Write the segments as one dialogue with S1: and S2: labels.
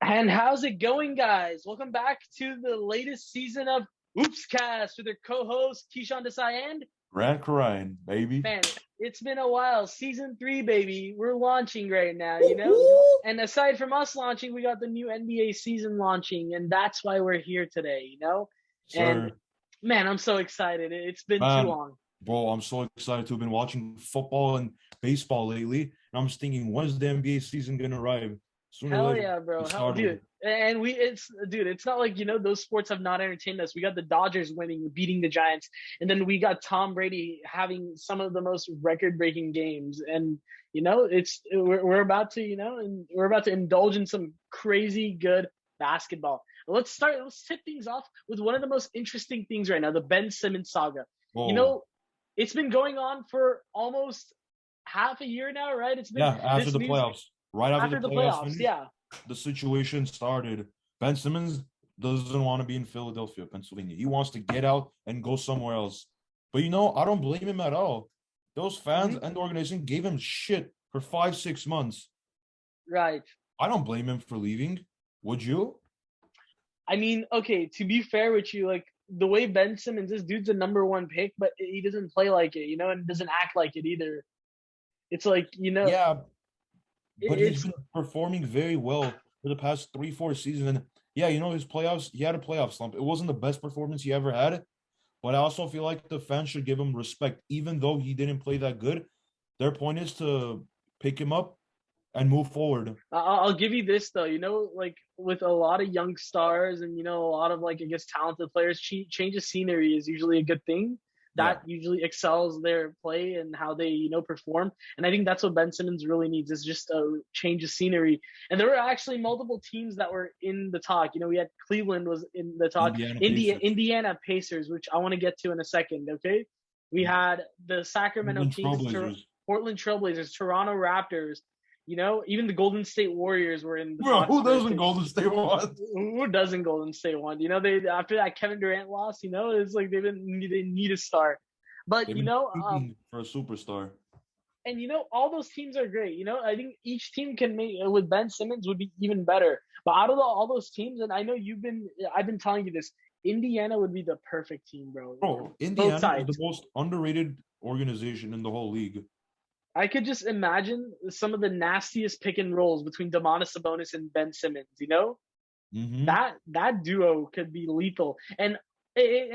S1: And how's it going, guys? Welcome back to the latest season of Oopscast with their co-host Kishan and
S2: Grant Ryan, baby.
S1: man, it's been a while. Season 3, baby. We're launching right now, you know? And aside from us launching, we got the new NBA season launching, and that's why we're here today, you know? And
S2: Sir,
S1: man, I'm so excited. It's been too
S2: man,
S1: long.
S2: bro, I'm so excited to have been watching football and baseball lately. And I'm just thinking, when's the NBA season gonna arrive? Sooner or
S1: Hell
S2: later,
S1: yeah, bro.
S2: it
S1: Hell,
S2: started.
S1: dude. And it's not like, those sports have not entertained us. We got the Dodgers winning, beating the Giants. And then we got Tom Brady having some of the most record breaking games. And, we're about to, and we're about to indulge in some crazy good basketball. Let's tip things off with one of the most interesting things right now, the Ben Simmons saga. You
S2: Whoa.
S1: know, it's been going on for almost half a year now, right? It's been
S2: Yeah, after
S1: this
S2: the
S1: news
S2: playoffs, right after the
S1: after the
S2: playoffs
S1: playoffs.
S2: finished,
S1: Yeah.
S2: the situation started. Ben Simmons doesn't want to be in Philadelphia, Pennsylvania. He wants to get out and go somewhere else. But I don't blame him at all. Those fans
S1: Mhm.
S2: and the organization gave him shit for 5, 6 months.
S1: Right.
S2: I don't blame him for leaving. Would you?
S1: I mean, okay, to be fair with you, like the way Ben Simmons is, dude's a number one pick, but he doesn't play like it, and doesn't act like it either. It's like,
S2: Yeah, but he's
S1: it's
S2: been performing very well for the past 3, 4 seasons. And yeah, his playoffs, he had a playoff slump. It wasn't the best performance he ever had, but I also feel like the fans should give him respect, even though he didn't play that good. Their point is to pick him up and move forward.
S1: I'll give you this though, like with a lot of young stars and a lot of like I guess talented players, change of scenery is usually a good thing.
S2: Yeah,
S1: That usually excels their play and how they perform. And I think that's what Ben Simmons really needs is just a change of scenery. And there were actually multiple teams that were in the talk. We had Cleveland was in the talk,
S2: Indiana Pacers,
S1: Indiana Pacers, which I want to get to in a second. Okay, we had the Sacramento
S2: Portland
S1: Kings,
S2: Trailblazers.
S1: Portland Trailblazers, Toronto Raptors. Even the Golden State Warriors were in the
S2: Bro,
S1: talks
S2: who
S1: for a
S2: doesn't
S1: thing.
S2: Golden State want?
S1: Who doesn't Golden State want? They after that Kevin Durant loss, it's like they need a star. But
S2: They've been seeking for a superstar.
S1: and all those teams are great. I think each team can make with Ben Simmons would be even better. But out of all those teams, and I know I've been telling you this, Indiana would be the perfect team, bro.
S2: Bro,
S1: Both
S2: Indiana is the
S1: sides.
S2: most underrated organization in the whole league.
S1: I could just imagine some of the nastiest pick and rolls between Domantas Sabonis and Ben Simmons.
S2: Mm-hmm.
S1: That duo could be lethal. And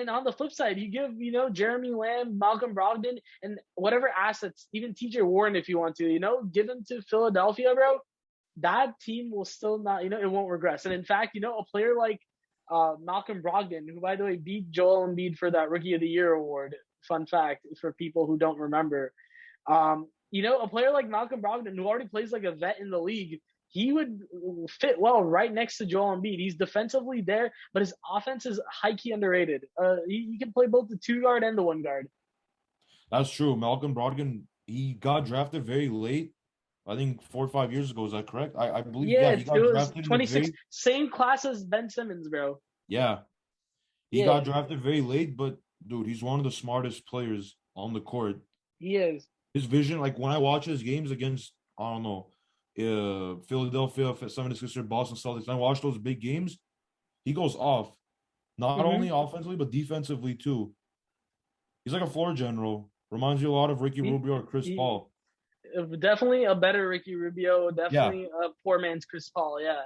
S1: on the flip side, you give Jeremy Lamb, Malcolm Brogdon, and whatever assets, even TJ Warren if you want to, give them to Philadelphia, bro. That team will still not, it won't regress. And in fact, a player like Malcolm Brogdon, who by the way beat Joel Embiid for that Rookie of the Year award. Fun fact for people who don't remember. A player like Malcolm Brogdon, who already plays like a vet in the league, he would fit well right next to Joel Embiid. He's defensively there, but his offense is high key underrated. He can play both the 2 guard and the 1 guard.
S2: That's true. Malcolm Brogdon, he got drafted very late. I think 4 or 5 years ago. Is that correct? I believe,
S1: Yeah,
S2: yeah, he
S1: it
S2: got
S1: was
S2: drafted in the
S1: 26,
S2: very,
S1: same class as Ben Simmons, bro.
S2: yeah, he
S1: Yeah,
S2: got drafted very late, but dude, he's one of the smartest players on the court.
S1: he is.
S2: His vision, like when I watch his games against, I don't know, Philadelphia, 76ers, Boston Celtics, I watch those big games, he goes off, not only
S1: Mm-hmm.
S2: offensively, but defensively too. He's like a floor general. Reminds you a lot of Ricky
S1: He,
S2: Rubio or Chris
S1: he
S2: Paul.
S1: definitely a better Ricky Rubio.
S2: Yeah,
S1: Definitely a poor man's Chris Paul. Yeah.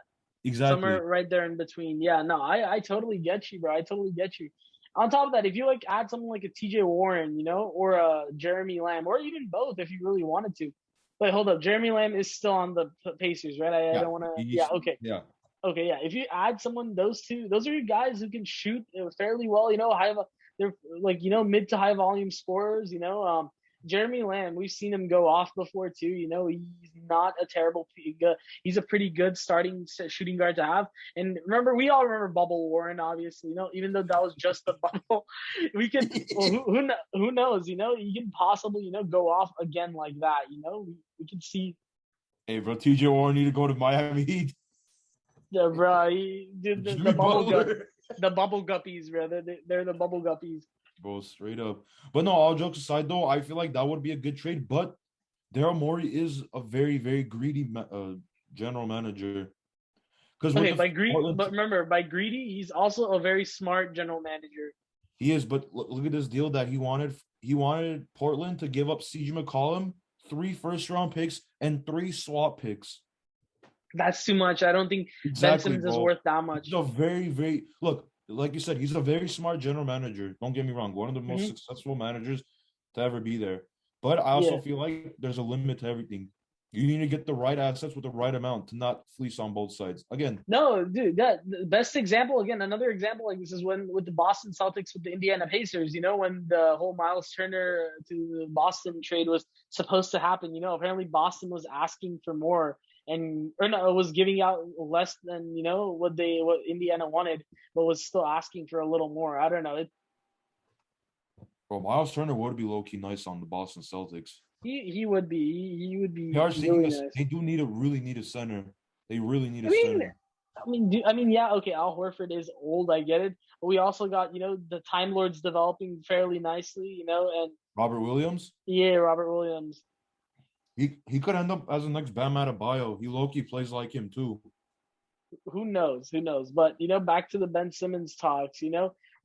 S1: Somewhere
S2: exactly.
S1: right there in between. Yeah, no, I totally get you, bro. I totally get you. On top of that, if you like add someone like a TJ Warren, or a Jeremy Lamb, or even both if you really wanted to. But hold up, Jeremy Lamb is still on the Pacers, right? I
S2: Yeah,
S1: don't want to. Yeah,
S2: he's
S1: okay,
S2: yeah.
S1: okay, yeah. If you add someone, those two, those are guys who can shoot fairly well. They're like mid to high volume scorers. Jeremy Lamb, we've seen him go off before too. He's not a terrible. He's a pretty good starting shooting guard to have. And remember, we all remember Bubble Warren, obviously. Even though that was just a bubble, we could. Well, who knows? He can possibly go off again like that. We can see.
S2: Hey, bro, TJ Warren need to go to Miami Heat.
S1: The bro, he did the
S2: Jimmy
S1: bubble gut,
S2: Butler.
S1: the bubble guppies, bro. They're the bubble guppies.
S2: Bro, straight up. But no, all jokes aside, though, I feel like that would be a good trade. But Daryl Morey is a very, very greedy general manager. Because with
S1: Okay,
S2: the Portland,
S1: but remember, by greedy, he's also a very smart general manager.
S2: he is. But look at this deal that he wanted. He wanted Portland to give up CJ McCollum, 3 first-round picks, and 3 swap picks.
S1: That's too much. I don't think Ben
S2: Exactly,
S1: Simmons is
S2: bro.
S1: worth that
S2: He's
S1: much.
S2: a very, very look, like you said, he's a very smart general manager. Don't get me wrong, one of the most
S1: Hmm.
S2: successful managers to ever be there. But I also
S1: Yeah.
S2: feel like there's a limit to everything. You need to get the right assets with the right amount to not fleece on both sides. Again,
S1: No, dude, that the best example again, another example like this is when with the Boston Celtics with the Indiana Pacers, when the whole Miles Turner to the Boston trade was supposed to happen, apparently Boston was asking for more and or no, was giving out less than, what Indiana wanted, but was still asking for a little more. I don't know.
S2: bro, Miles Turner would be low key nice on the Boston Celtics.
S1: He would be he would
S2: They
S1: be
S2: are seeking
S1: really
S2: us.
S1: nice.
S2: They do need a really need a center. They really need
S1: I
S2: a
S1: mean,
S2: center.
S1: yeah, okay. Al Horford is old, I get it, but we also got the Time Lords developing fairly nicely, and
S2: Robert Williams.
S1: yeah, Robert Williams.
S2: He could end up as the next Bam Adebayo. He low key plays like him too.
S1: Who knows? Who knows? But back to the Ben Simmons talks.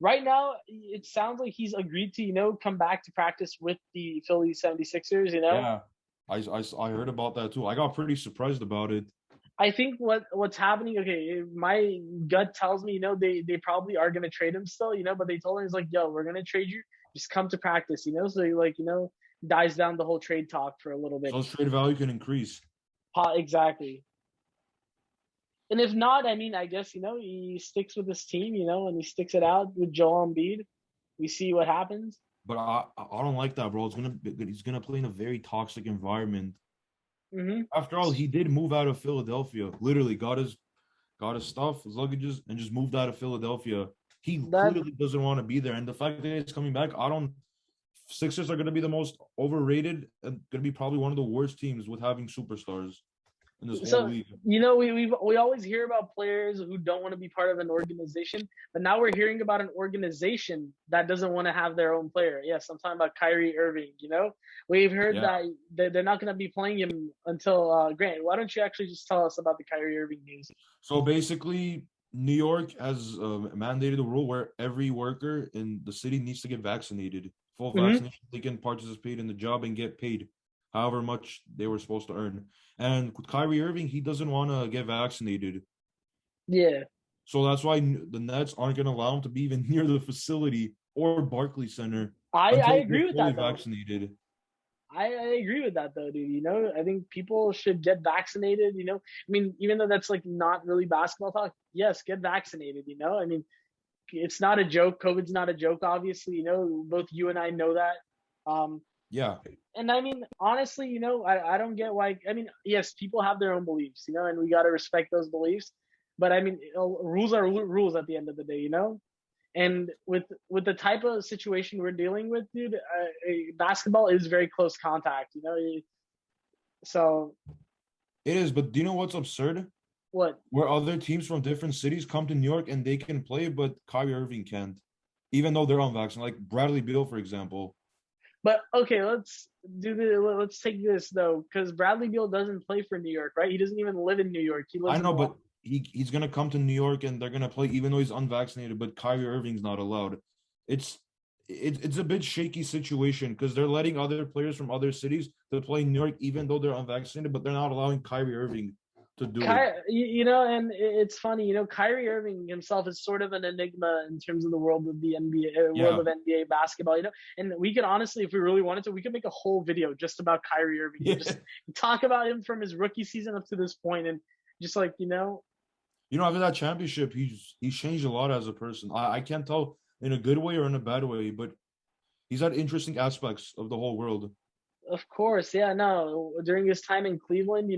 S1: Right now it sounds like he's agreed to come back to practice with the Philly 76ers.
S2: Yeah, I heard about that too. I got pretty surprised about it.
S1: I think what's happening. Okay, my gut tells me they probably are gonna trade him still. But they told him it's like, yo, we're gonna trade you. Just come to practice. So he dies down the whole trade talk for a little bit.
S2: So his trade value can increase.
S1: Exactly. And if not, I mean, I guess he sticks with his team, and he sticks it out with Joel Embiid. We see what happens.
S2: But I don't like that, bro. He's gonna play in a very toxic environment.
S1: Hmm.
S2: After all, he did move out of Philadelphia. Literally got his stuff, his luggages, and just moved out of Philadelphia. He
S1: That
S2: clearly doesn't want to be there. And the fact that he's coming back, I don't. Sixers are gonna be the most overrated and gonna be probably one of the worst teams with having superstars in this whole
S1: so
S2: league.
S1: we always hear about players who don't want to be part of an organization, but now we're hearing about an organization that doesn't want to have their own player. Yes, I'm talking about Kyrie Irving. We've heard
S2: Yeah.
S1: that they're not going to be playing him until Grant. Why don't you actually just tell us about the Kyrie Irving news?
S2: So basically, New York has mandated a rule where every worker in the city needs to get vaccinated. Full
S1: Hmm.
S2: vaccination, they can participate in the job and get paid however much they were supposed to earn. And with Kyrie Irving, he doesn't want to get vaccinated.
S1: Yeah.
S2: So that's why the Nets aren't going to allow him to be even near the facility or Barclays Center
S1: I
S2: until he
S1: agree
S2: gets
S1: with
S2: fully
S1: that though.
S2: vaccinated.
S1: I agree with that though, dude. I think people should get vaccinated. I mean, even though that's like not really basketball talk, yes, get vaccinated. I mean, it's not a joke. COVID's not a joke, obviously. Both you and I know that.
S2: Yeah.
S1: And I mean, honestly, I don't get why. I mean, yes, people have their own beliefs, and we got to respect those beliefs. But I mean, rules are rules at the end of the day. And with the type of situation we're dealing with, dude, basketball is very close contact. So
S2: It is, but do you know what's absurd?
S1: what?
S2: Where other teams from different cities come to New York and they can play, but Kyrie Irving can't, even though they're unvaccinated. Like Bradley Beal, for example.
S1: But okay, let's take this though, because Bradley Beal doesn't play for New York, right? He doesn't even live in New York. He
S2: I
S1: lives in
S2: know, but he's gonna come to New York and they're gonna play, even though he's unvaccinated. But Kyrie Irving's not allowed. It's it's a bit shaky situation because they're letting other players from other cities to play in New York, even though they're unvaccinated, but they're not allowing Kyrie Irving to do it.
S1: And it's funny, Kyrie Irving himself is sort of an enigma in terms of the world of the NBA, world
S2: Yeah,
S1: of NBA basketball. And we could honestly, if we really wanted to, we could make a whole video just about Kyrie Irving,
S2: yeah.
S1: just talk about him from his rookie season up to this point, and just like
S2: After that championship, he's changed a lot as a person. I can't tell in a good way or in a bad way, but he's had interesting aspects of the whole world.
S1: Of course, yeah, no. During his time in Cleveland,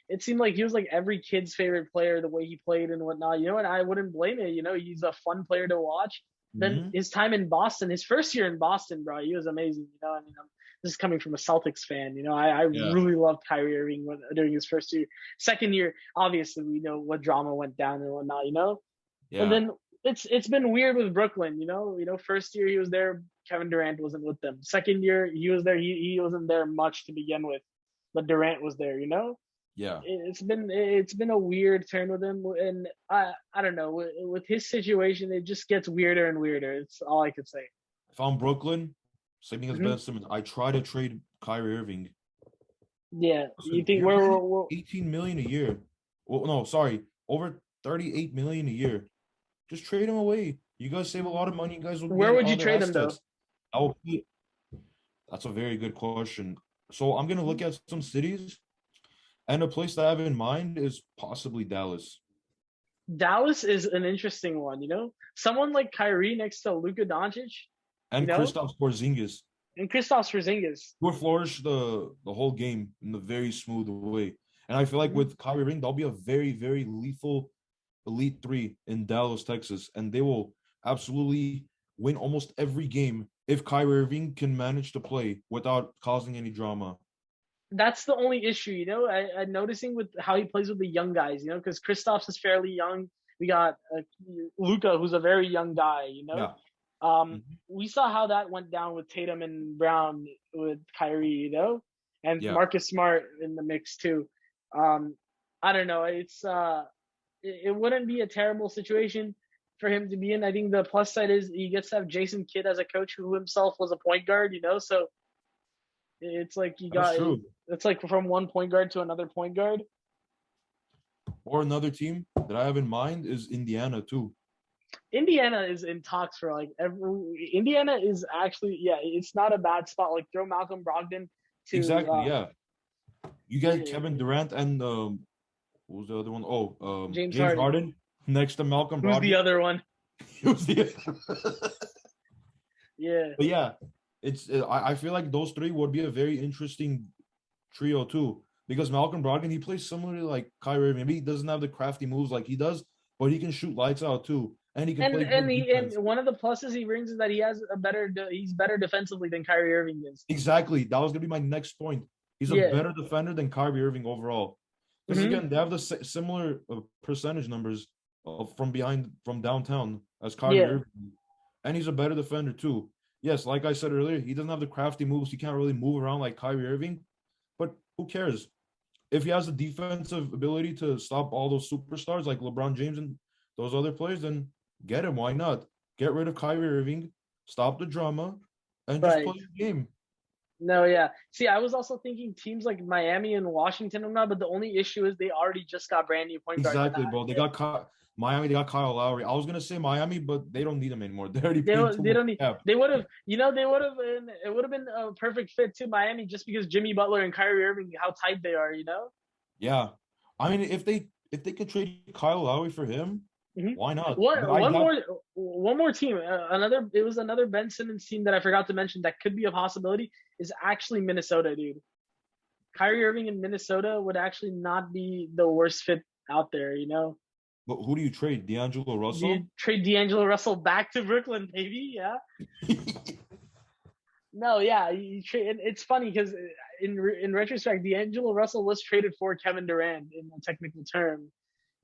S1: it seemed like he was like every kid's favorite player, the way he played and whatnot. And I wouldn't blame it. He's a fun player to watch. Then
S2: Hmm.
S1: his time in Boston, his first year in Boston, bro, he was amazing. I mean, this is coming from a Celtics fan. I
S2: Yeah,
S1: really loved Kyrie Irving during his first year. Second year, obviously, we know what drama went down and whatnot. And
S2: yeah.
S1: then it's been weird with Brooklyn. First year he was there, Kevin Durant wasn't with them. Second year he was there, he wasn't there much to begin with, but Durant was there.
S2: Yeah.
S1: It's been a weird turn with him, and I don't know with his situation, it just gets weirder and weirder. It's all I could say.
S2: If I'm Brooklyn, same thing as
S1: Hmm.
S2: Ben Simmons, I try to trade Kyrie Irving.
S1: Yeah, you
S2: Listen,
S1: think
S2: you're paying
S1: we're
S2: 18 million a year. Well, no, sorry, over 38 million a year. Just trade him away. You guys save a lot of money. You guys will
S1: where
S2: gain
S1: would you
S2: other
S1: trade him though?
S2: assets. I will put, that's a very good question. So I'm gonna look at some cities, and a place that I have in mind is possibly Dallas
S1: Dallas is an interesting one. Someone like Kyrie next to Luka Doncic, you
S2: and
S1: know,
S2: Kristaps Porzingis.
S1: and Kristaps Porzingis.
S2: Who will flourish the whole game in a very smooth way. And I feel like
S1: Mhm.
S2: with Kyrie Irving, they'll be a very, very lethal Elite Three in Dallas, Texas, and they will absolutely win almost every game if Kyrie Irving can manage to play without causing any drama.
S1: That's the only issue, I'm noticing with how he plays with the young guys, because Kristaps is fairly young. We got Luka, who's a very young guy,
S2: Yeah.
S1: We saw how that went down with Tatum and Brown with Kyrie, and
S2: Yeah.
S1: Marcus Smart in the mix too. Um, I don't know. It wouldn't be a terrible situation for him to be in. I think the plus side is he gets to have Jason Kidd as a coach who himself was a point guard, so it's like
S2: That's true.
S1: it's like from one point guard to another point guard.
S2: Or another team that I have in mind is Indiana too.
S1: Indiana is in talks for like Indiana is actually, yeah, it's not a bad spot. Like throw Malcolm Brogdon to
S2: Exactly. Yeah. You got
S1: yeah,
S2: Kevin Durant and what was the other one? Oh,
S1: James
S2: James
S1: Harden.
S2: Harden next to Malcolm
S1: Who's the
S2: Brogdon.
S1: other one?
S2: Who's the
S1: Yeah.
S2: But yeah, I feel like those three would be a very interesting trio too. Because Malcolm Brogdon, he plays similarly like Kyrie. Maybe he doesn't have the crafty moves like he does, but he can shoot lights out too, and he can
S1: And
S2: play
S1: and
S2: good
S1: he
S2: defense.
S1: and one of the pluses he brings is that he's better defensively than Kyrie Irving is.
S2: Exactly. That was gonna be my next point. He's a
S1: Yeah.
S2: better defender than Kyrie Irving overall. Because
S1: Hmm.
S2: again, they have the similar percentage numbers from downtown as Kyrie
S1: Yeah.
S2: Irving, and he's a better defender too. Yes, like I said earlier, he doesn't have the crafty moves. He can't really move around like Kyrie Irving, but who cares? If he has the defensive ability to stop all those superstars like LeBron James and those other players, then get him. Why not? Get rid of Kyrie Irving, stop the drama, and just
S1: Right.
S2: play the game.
S1: No, yeah. See, I was also thinking teams like Miami and Washington and that, but the only issue is they already just got brand new point guards.
S2: Exactly, bro. They got Miami. They got Kyle Lowry. I was gonna say Miami, but they don't need him anymore. They already paid too
S1: They
S2: much
S1: don't need.
S2: cap.
S1: They would have. They would have been. It would have been a perfect fit to Miami just because Jimmy Butler and Kyrie Irving, how tight they are.
S2: Yeah, I mean, if they could trade Kyle Lowry for him,
S1: Mm-hmm.
S2: why not?
S1: One
S2: But I
S1: one
S2: got
S1: more team. It was another Ben Simmons team that I forgot to mention that could be a possibility is actually Minnesota, dude. Kyrie Irving in Minnesota would actually not be the worst fit out there.
S2: But who do you trade? D'Angelo
S1: Do you
S2: Russell?
S1: trade D'Angelo Russell back to Brooklyn, baby? Yeah. No, yeah, you trade. It's funny because in retrospect, D'Angelo Russell was traded for Kevin Durant in a technical term,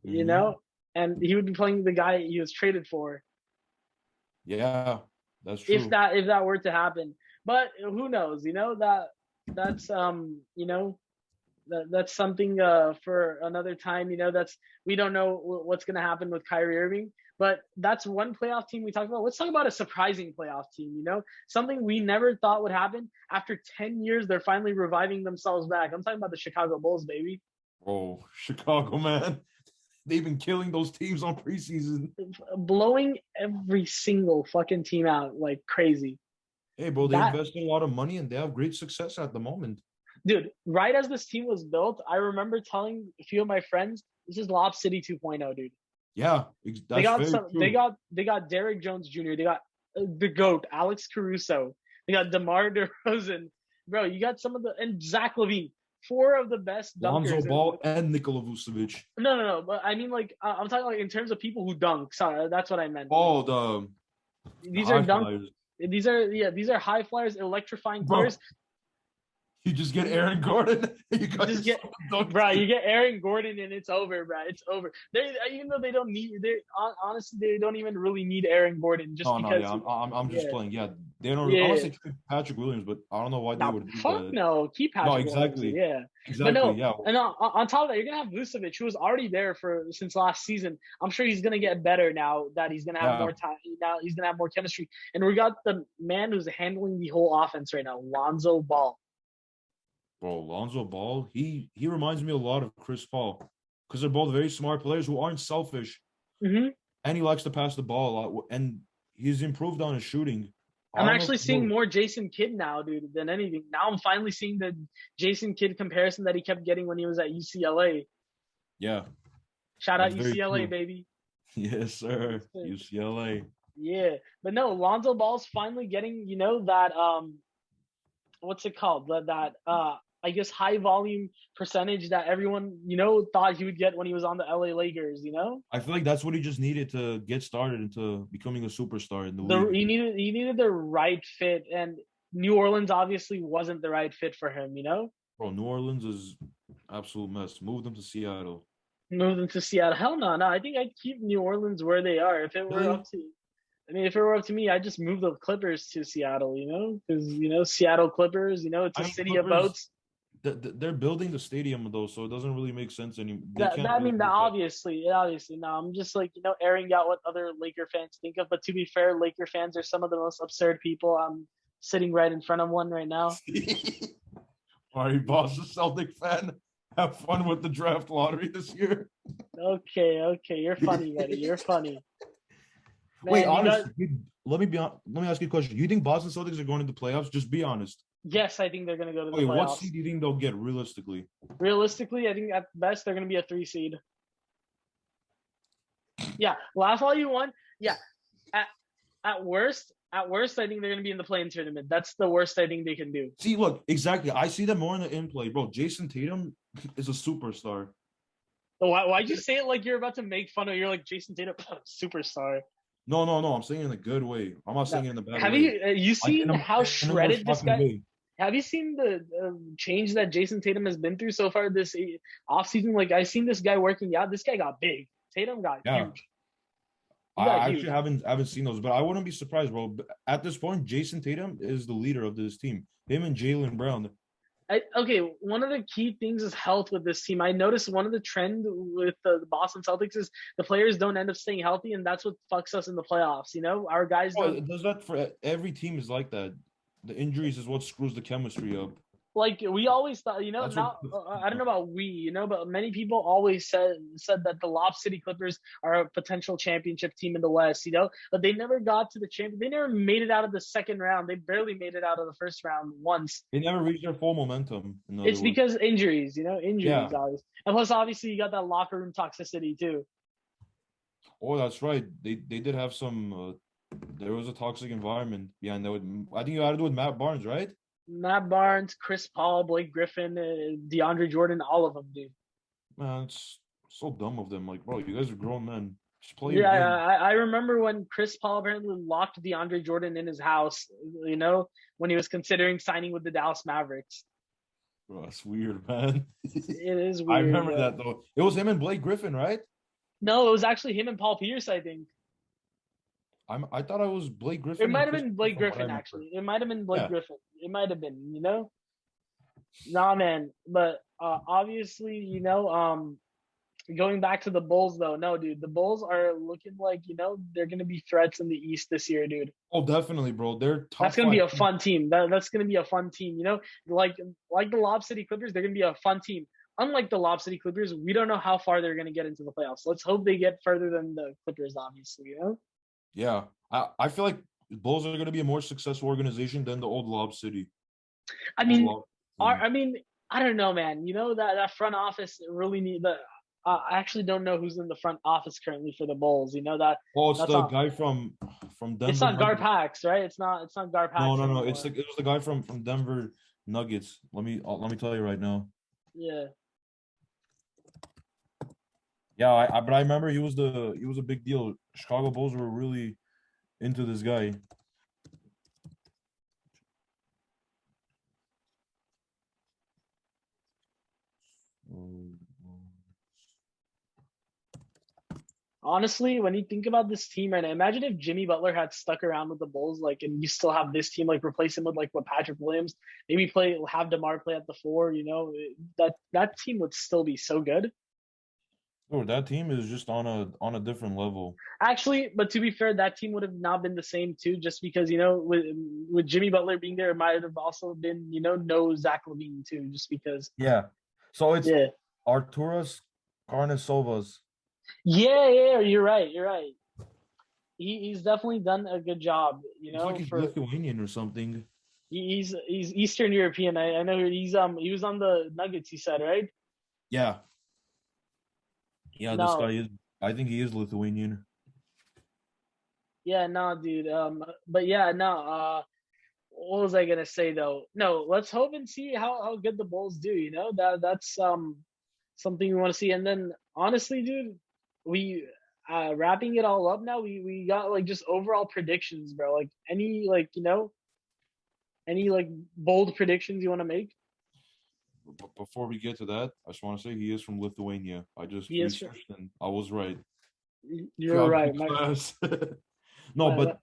S2: Mhm.
S1: and he would be playing the guy he was traded for
S2: Yeah, that's
S1: if
S2: true.
S1: that were to happen. But who knows? That's that's something for another time. That's we don't know what's going to happen with Kyrie Irving, but that's one playoff team we talked about. Let's talk about a surprising playoff team. Something we never thought would happen. After 10 years, they're finally reviving themselves back. I'm talking about the Chicago Bulls, baby.
S2: Oh, Chicago, man. They've been killing those teams on preseason.
S1: Blowing every single fucking team out like crazy.
S2: Hey, bro, they
S1: That
S2: invested a lot of money and they have great success at the moment.
S1: dude, right as this team was built, I remember telling a few of my friends, "This is Lob City 2.0, dude."
S2: Yeah,
S1: They
S2: that's
S1: got
S2: very
S1: some.
S2: true.
S1: They got Derrick Jones Jr. They got the goat Alex Caruso. They got DeMar DeRozan. Bro, you got some of the and Zach LaVine, four of the best
S2: Lonzo
S1: dunkers.
S2: Ball and Nikola Vucevic.
S1: No. But I mean, like, I'm talking like in terms of people who dunk. Sorry, that's what I meant.
S2: Oh, the
S1: These are
S2: high
S1: dunk.
S2: flyers.
S1: These are high flyers, electrifying
S2: Bro,
S1: players.
S2: You just get Aaron Gordon. You got
S1: Just get, bro. You get Aaron Gordon, and it's over, bro. It's over. They even though they don't need, they honestly they don't even really need Aaron Gordon just
S2: No,
S1: because.
S2: yeah, I'm just
S1: Yeah,
S2: playing. Yeah, they don't. I want
S1: yeah.
S2: to say Patrick Williams, but I don't know why they
S1: Now,
S2: would do
S1: fuck
S2: that.
S1: no. Keep
S2: No,
S1: Patrick Williams.
S2: exactly,
S1: Yeah, but
S2: exactly.
S1: no.
S2: Yeah,
S1: And on top of that, you're gonna have Vucevic, who was already there for since last season. I'm sure he's gonna get better now that he's gonna have
S2: yeah,
S1: more time. Now he's gonna have more chemistry. And we got the man who's handling the whole offense right now, Lonzo Ball.
S2: bro. Lonzo Ball. He reminds me a lot of Chris Paul because they're both very smart players who aren't selfish,
S1: Mm-hmm.
S2: and he likes to pass the ball a lot. And he's improved on his shooting. I
S1: I'm
S2: don't know
S1: actually
S2: if you
S1: seeing
S2: know.
S1: more Jason Kidd now, dude, than anything. Now I'm finally seeing the Jason Kidd comparison that he kept getting when he was at UCLA.
S2: Yeah,
S1: Shout out
S2: that's very
S1: UCLA,
S2: true.
S1: baby.
S2: Yes, sir. UCLA.
S1: Yeah, but no, Lonzo Ball's finally getting, that what's it called? That I guess high volume percentage that everyone, thought he would get when he was on the LA Lakers.
S2: I feel like that's what he just needed to get started into becoming a superstar in the
S1: The
S2: league.
S1: he needed the right fit, and New Orleans obviously wasn't the right fit for him.
S2: Bro, New Orleans is absolute mess. Move them to Seattle.
S1: Moved them to Seattle. Hell no, no. I think I'd keep New Orleans where they are. If it were
S2: Really?
S1: up to I mean, if it were up to me, I'd just move the Clippers to Seattle, because Seattle Clippers, it's
S2: I
S1: a
S2: mean,
S1: city of
S2: Clippers.
S1: boats.
S2: They're building the stadium though, so it doesn't really make sense anymore. They
S1: That,
S2: can't
S1: that I
S2: really
S1: mean, that
S2: move that.
S1: obviously, no. I'm just like airing out what other Laker fans think of. But to be fair, Laker fans are some of the most absurd people. I'm sitting right in front of one right now.
S2: All right, boss, a Celtic fan. Have fun with the draft lottery this year.
S1: Okay, you're funny, buddy. You're funny. Man,
S2: Wait, honestly, let me ask you a question. You think Boston Celtics are going to the playoffs? Just be honest.
S1: Yes, I think they're gonna go to the
S2: Wait, what
S1: playoffs.
S2: seed do you think they'll get realistically?
S1: Realistically, I think at best they're gonna be a 3 seed. Yeah, laugh all you want. Yeah, at worst, I think they're gonna be in the play-in tournament. That's the worst I think they can do.
S2: See, look, exactly. I see them more in the in play, bro. Jason Tatum is a superstar.
S1: Why'd you say it like you're about to make fun of? You're like Jason Tatum, superstar.
S2: No. I'm saying it in a good way. I'm not saying it in a bad
S1: Have
S2: way.
S1: you seen how
S2: In a more
S1: shredded this
S2: shocking
S1: guy?
S2: way.
S1: Have you seen the change that Jason Tatum has been through so far this offseason? Like, I've seen this guy working out. This guy got big. Tatum got
S2: Yeah.
S1: huge.
S2: I actually haven't seen those, but I wouldn't be surprised, bro. At this point, Jason Tatum is the leader of this team. Him and Jaylen Brown.
S1: Okay, one of the key things is health with this team. I noticed one of the trend with the Boston Celtics is the players don't end up staying healthy, and that's what fucks us in the playoffs. Our guys
S2: Oh,
S1: don't.
S2: it does that for every team is like that. The injuries is what screws the chemistry up.
S1: Like we always thought,
S2: That's
S1: now
S2: what,
S1: I don't know about but many people always said that the Lob City Clippers are a potential championship team in the West, but they never got to the champion. They never made it out of the second round. They barely made it out of the first round once.
S2: they never reached their full momentum.
S1: It's because injuries, injuries,
S2: Yeah.
S1: always. And plus, obviously, you got that locker room toxicity too.
S2: Oh, that's right. They did have some. There was a toxic environment behind that. I think you had to do with Matt Barnes, right?
S1: Matt Barnes, Chris Paul, Blake Griffin, DeAndre Jordan, all of them, dude.
S2: Man, it's so dumb of them. Like, bro, you guys are grown men. Just play.
S1: Yeah, I remember when Chris Paul apparently locked DeAndre Jordan in his house, when he was considering signing with the Dallas Mavericks.
S2: Bro, that's weird, man.
S1: It is weird.
S2: I remember that though. It was him and Blake Griffin, right?
S1: No, it was actually him and Paul Pierce, I think.
S2: I thought I was Blake Griffin.
S1: It might have been Blake Griffin, actually. It might have been Blake
S2: Yeah.
S1: Griffin. It might have been, Nah, man. But obviously, going back to the Bulls, though, no, dude, the Bulls are looking like, they're going to be threats in the East this year, dude.
S2: Oh, definitely, bro. They're top.
S1: That's going to be a fun team. That's going to be a fun team, like the Lob City Clippers, they're going to be a fun team. Unlike the Lob City Clippers, we don't know how far they're going to get into the playoffs. Let's hope they get further than the Clippers, obviously,
S2: Yeah, I feel like Bulls are going to be a more successful organization than the old Lob City.
S1: I mean, I don't know, man. That front office really need the. I actually don't know who's in the front office currently for the Bulls. That.
S2: Oh, it's the guy from Denver.
S1: It's not Garpax, right? It's not Garpax.
S2: No.
S1: Anymore.
S2: It was the guy from Denver Nuggets. Let me tell you right now.
S1: Yeah.
S2: Yeah, but I remember he was a big deal. Chicago Bulls were really into this guy.
S1: Honestly, when you think about this team right now, imagine if Jimmy Butler had stuck around with the Bulls, like, and you still have this team, like, replace him with like what Patrick Williams, maybe have DeMar play at the four. That team would still be so good.
S2: Bro, that team is just on a different level.
S1: Actually, but to be fair, that team would have not been the same too, just because with Jimmy Butler being there, it might have also been no Zach LaVine too, just because.
S2: Yeah. So it's
S1: Yeah,
S2: Arturas Karnisovas.
S1: yeah, you're right, you're right. He's definitely done a good job,
S2: It's like he's
S1: for
S2: Lithuanian or something.
S1: he's Eastern European. I know he was on the Nuggets. He said right.
S2: Yeah. Yeah, this guy
S1: No,
S2: is I think he is Lithuanian.
S1: yeah, no, dude. But yeah, no. What was I gonna say though? No, let's hope and see how good the Bulls do. That's something we want to see. And then honestly, dude, we wrapping it all up now. We got like just overall predictions, bro. Like any like bold predictions you want to make?
S2: But before we get to that, I just want to say he is from Lithuania. I just
S1: He is.
S2: researched and I was right.
S1: You're
S2: Throughout the
S1: right.
S2: class. No,
S1: My
S2: but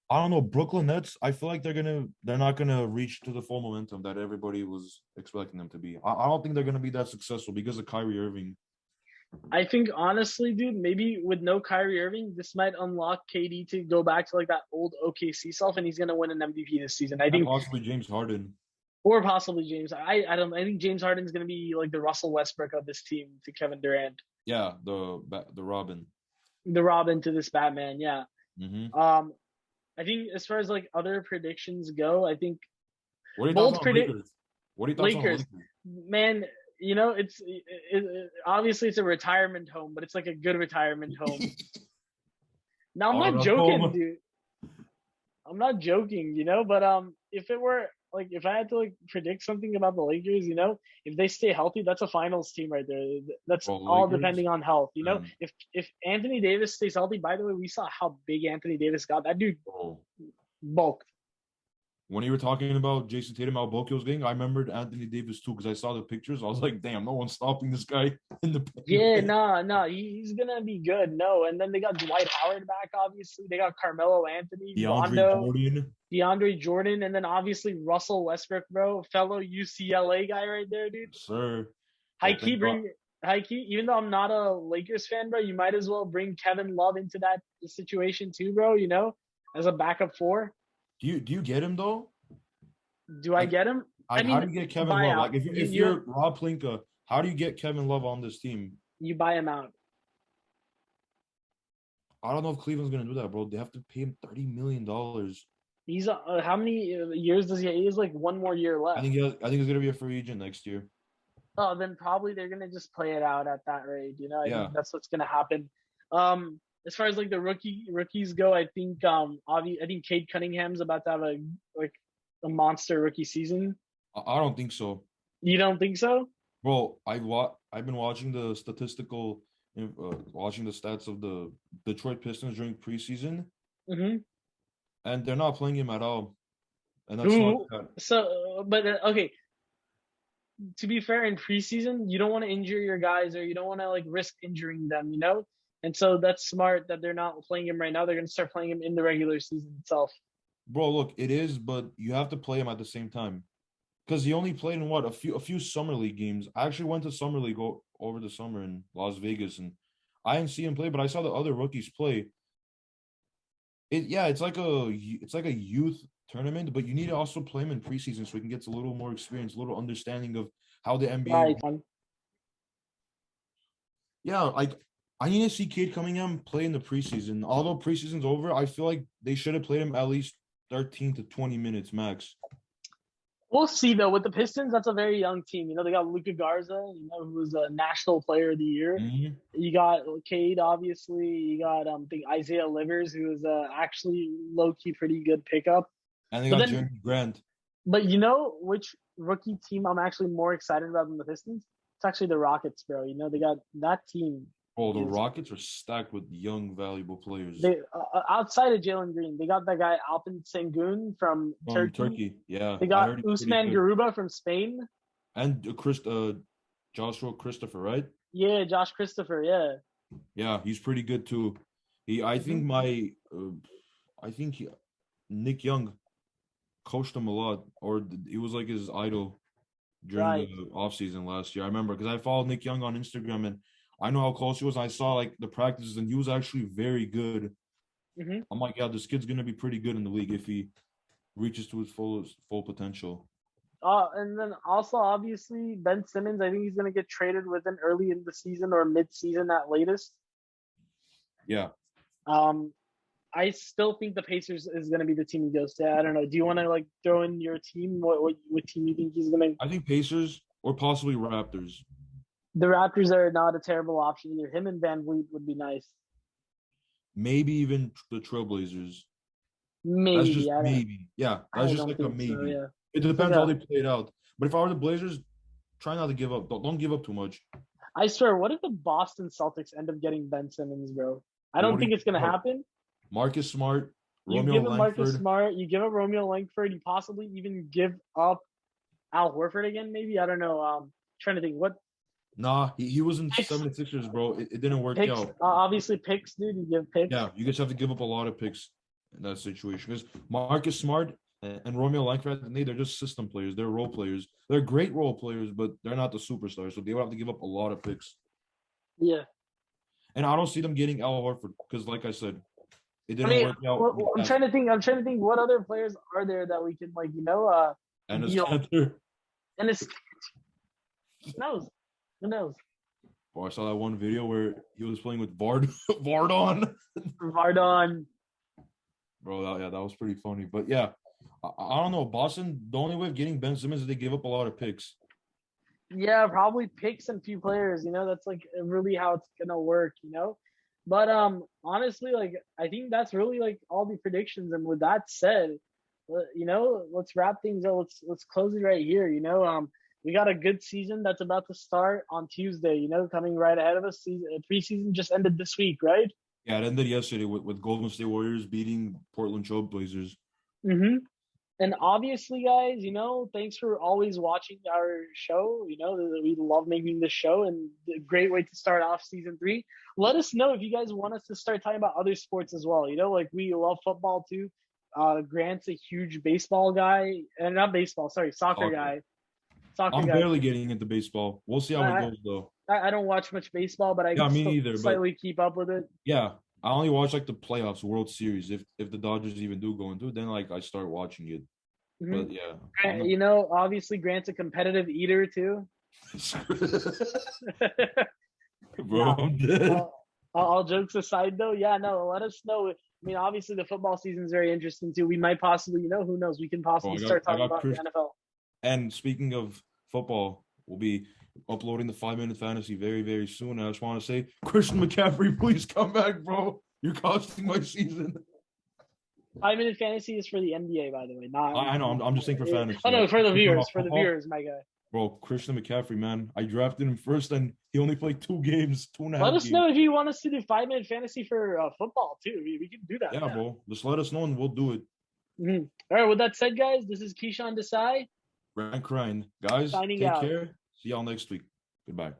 S2: I don't know. Brooklyn Nets, I feel like they're not gonna reach to the full momentum that everybody was expecting them to be. I don't think they're gonna be that successful because of Kyrie Irving.
S1: I think honestly, dude, maybe with no Kyrie Irving, this might unlock KD to go back to like that old OKC self, and he's gonna win an MVP this season. I
S2: And
S1: think,
S2: possibly James Harden.
S1: or possibly James. I don't. I think James Harden's gonna be like the Russell Westbrook of this team to Kevin Durant,
S2: Yeah, the Robin.
S1: the Robin to this Batman. Yeah.
S2: Hmm.
S1: I think as far as like other predictions go, I think
S2: What are your thoughts
S1: bold
S2: on
S1: predict
S2: Lakers? What are your thoughts on
S1: Lakers.
S2: Lakers?
S1: Man, obviously it's a retirement home, but it's like a good retirement home. Now I'm not joking,
S2: Autograph.
S1: dude. I'm not joking, but if it were like if I had to like predict something about the Lakers, if they stay healthy, that's a finals team right there. That's
S2: Bro,
S1: all
S2: Lakers,
S1: depending on health.
S2: man.
S1: If Anthony Davis stays healthy, by the way, we saw how big Anthony Davis got. That dude
S2: Bro,
S1: bulked.
S2: when you were talking about Jason Tatum, how bulky was getting, I remembered Anthony Davis too because I saw the pictures. I was like, damn, no one's stopping this guy in the
S1: Yeah,
S2: paint.
S1: no, he's gonna be good. No, and then they got Dwight Howard back. Obviously, they got Carmelo Anthony,
S2: DeAndre
S1: Rondo,
S2: Jordan.
S1: DeAndre Jordan, and then obviously Russell Westbrook, bro, fellow UCLA guy right there, dude.
S2: Sir.
S1: High
S2: Bro,
S1: key,
S2: thank God.
S1: high key. Even though I'm not a Lakers fan, bro, you might as well bring Kevin Love into that situation too, bro. As a backup four.
S2: Do you get him though?
S1: Do I
S2: Like,
S1: get him? I
S2: how
S1: mean,
S2: do you get Kevin Love?
S1: buyout.
S2: Like if you're Rob Plinka, how do you get Kevin Love on this team?
S1: You buy him out.
S2: I don't know if Cleveland's gonna do that, bro. They have to pay him $30 million.
S1: He's how many years does he? He has like one more year left.
S2: I think he's gonna be a free agent next year.
S1: Oh, then probably they're gonna just play it out at that rate. I
S2: Yeah.
S1: think that's what's gonna happen. As far as like the rookies go, I think I think Cade Cunningham's about to have a monster rookie season.
S2: I don't think so.
S1: You don't think so?
S2: Bro, I've been watching the watching the stats of the Detroit Pistons during preseason,
S1: Mm-hmm.
S2: and they're not playing him at all. And that's not
S1: Who? So, but okay. To be fair, in preseason, you don't want to injure your guys or you don't want to like risk injuring them, And so that's smart that they're not playing him right now. They're going to start playing him in the regular season itself.
S2: bro. Look, it is, but you have to play him at the same time because he only played in what a few summer league games. I actually went to summer league over the summer in Las Vegas, and I didn't see him play, but I saw the other rookies play. It's like a youth tournament, but you need to also play him in preseason so he can get a little more experience, a little understanding of how the NBA.
S1: Right.
S2: Yeah, like I need to see Cade Cunningham play in the preseason. Although preseason's over, I feel like they should have played him at least 13 to 20 minutes max.
S1: We'll see though. With the Pistons, that's a very young team. They got Luka Garza, who was a National Player of the Year.
S2: Mm-hmm.
S1: You got Cade, obviously. You got I think Isaiah Livers, who was actually low key pretty good pickup.
S2: And they
S1: But
S2: got
S1: then,
S2: Jeremy Grant.
S1: but which rookie team I'm actually more excited about than the Pistons? It's actually the Rockets, bro. They got that team.
S2: Oh, the Rockets are stacked with young, valuable players.
S1: They outside of Jalen Green, they got that guy Alpin Sengun from Turkey.
S2: Yeah.
S1: They got Usman Garuba from Spain.
S2: And Joshua Christopher, right?
S1: Yeah, Josh Christopher. Yeah.
S2: Yeah, he's pretty good too. I think Nick Young coached him a lot, or he was like his idol during the
S1: Right.
S2: offseason last year. I remember because I followed Nick Young on Instagram and I know how close he was. I saw like the practices and he was actually very good.
S1: Hmm.
S2: I'm like, yeah, this kid's gonna be pretty good in the league if he reaches to his full potential.
S1: And then also obviously Ben Simmons, I think he's gonna get traded within early in the season or mid-season at latest.
S2: Yeah,
S1: Um, I still think the Pacers is gonna be the team he goes to. I don't know. Do you want to like throw in your team? What team you think he's gonna?
S2: I think Pacers or possibly Raptors.
S1: The Raptors are not a terrible option either. Him and Van Vliet would be nice.
S2: Maybe even the Trailblazers. That's
S1: Maybe
S2: just
S1: I don't.
S2: maybe. Yeah, that's
S1: I
S2: just
S1: don't
S2: like a
S1: think so.
S2: maybe.
S1: Yeah,
S2: It
S1: it's like
S2: depends how
S1: a.
S2: they play it out. But if I were the Blazers, try not to give up. Don't give up too much.
S1: I swear, what if the Boston Celtics end up getting Ben Simmons, bro? I
S2: Bro,
S1: don't
S2: what do
S1: think
S2: you
S1: it's gonna
S2: about
S1: happen.
S2: Marcus Smart,
S1: You
S2: Romeo
S1: give him Marcus
S2: Langford?
S1: Smart, you give up Romeo Langford, you possibly even give up Al Horford again, maybe. I don't know. Trying to think what
S2: Nah, he was in
S1: picks
S2: 76ers, bro. It didn't work
S1: picks.
S2: out.
S1: Obviously picks, dude. You give picks.
S2: Yeah, you guys have to give up a lot of picks in that situation because Marcus Smart and Romeo Langford, they're just system players. They're role players. They're great role players, but they're not the superstars. So they would have to give up a lot of picks.
S1: Yeah.
S2: And I don't see them getting Al Horford because, like I said, it
S1: I
S2: didn't
S1: mean,
S2: work out with
S1: I'm
S2: that
S1: trying to think. I'm trying to think. What other players are there that we can like,
S2: and his
S1: deal?
S2: Cantor.
S1: And it's who knows? Who knows?
S2: Oh, I saw that one video where he was playing with Vardon.
S1: Vardon.
S2: Bro, that was pretty funny. But yeah, I don't know. Boston, the only way of getting Ben Simmons is they give up a lot of picks.
S1: Yeah, probably picks and few players. That's like really how it's gonna work. But honestly, like I think that's really like all the predictions. And with that said, let's wrap things up. Let's close it right here. We got a good season that's about to start on Tuesday. Coming right ahead of us. Preseason just ended this week, right?
S2: Yeah, it ended yesterday with Golden State Warriors beating Portland Trail Blazers.
S1: Mm-hmm. And obviously, guys, thanks for always watching our show. We love making this show and a great way to start off season 3. Let us know if you guys want us to start talking about other sports as well. Like we love football too. Grant's a huge baseball guy, and not baseball, sorry, soccer
S2: Soccer.
S1: guy. Soccer
S2: I'm
S1: guy.
S2: barely getting into baseball. We'll see how it
S1: I,
S2: goes, though.
S1: I don't watch much baseball, but I
S2: Yeah,
S1: can
S2: me
S1: still
S2: neither. But
S1: slightly keep up with it.
S2: yeah, I only watch like the playoffs, World Series. If the Dodgers even do go into it, then like I start watching it.
S1: Mm-hmm.
S2: But yeah, I'm not...
S1: Obviously Grant's a competitive eater too.
S2: Bro,
S1: Yeah.
S2: I'm dead.
S1: All jokes aside, though, yeah, no, let us know. I mean, obviously, the football season is very interesting too. We might possibly, who knows? We can
S2: Bro,
S1: possibly start
S2: I
S1: talking
S2: got
S1: about the
S2: Chris.
S1: NFL.
S2: And speaking of football, we'll be uploading the 5-minute fantasy very, very soon. I just want to say, Christian McCaffrey, please come back, bro. You're costing my season.
S1: 5-minute fantasy is for the NBA, by the way. Not.
S2: I know. I'm just saying for fantasy.
S1: Oh no, for the viewers. For the
S2: Football.
S1: viewers, my guy.
S2: Bro, Christian McCaffrey, man. I drafted him first, and he only played 2 games, 2.5
S1: Let us
S2: games.
S1: know if you want us to do 5-minute fantasy for football too. We can do that.
S2: Yeah, bro. Just let us know, and we'll do it.
S1: Mm-hmm. All right. With that said, guys, this is Kishan Desai.
S2: Rank Ryan. Guys,
S1: Signing
S2: take
S1: out.
S2: care. See y'all next week. Goodbye.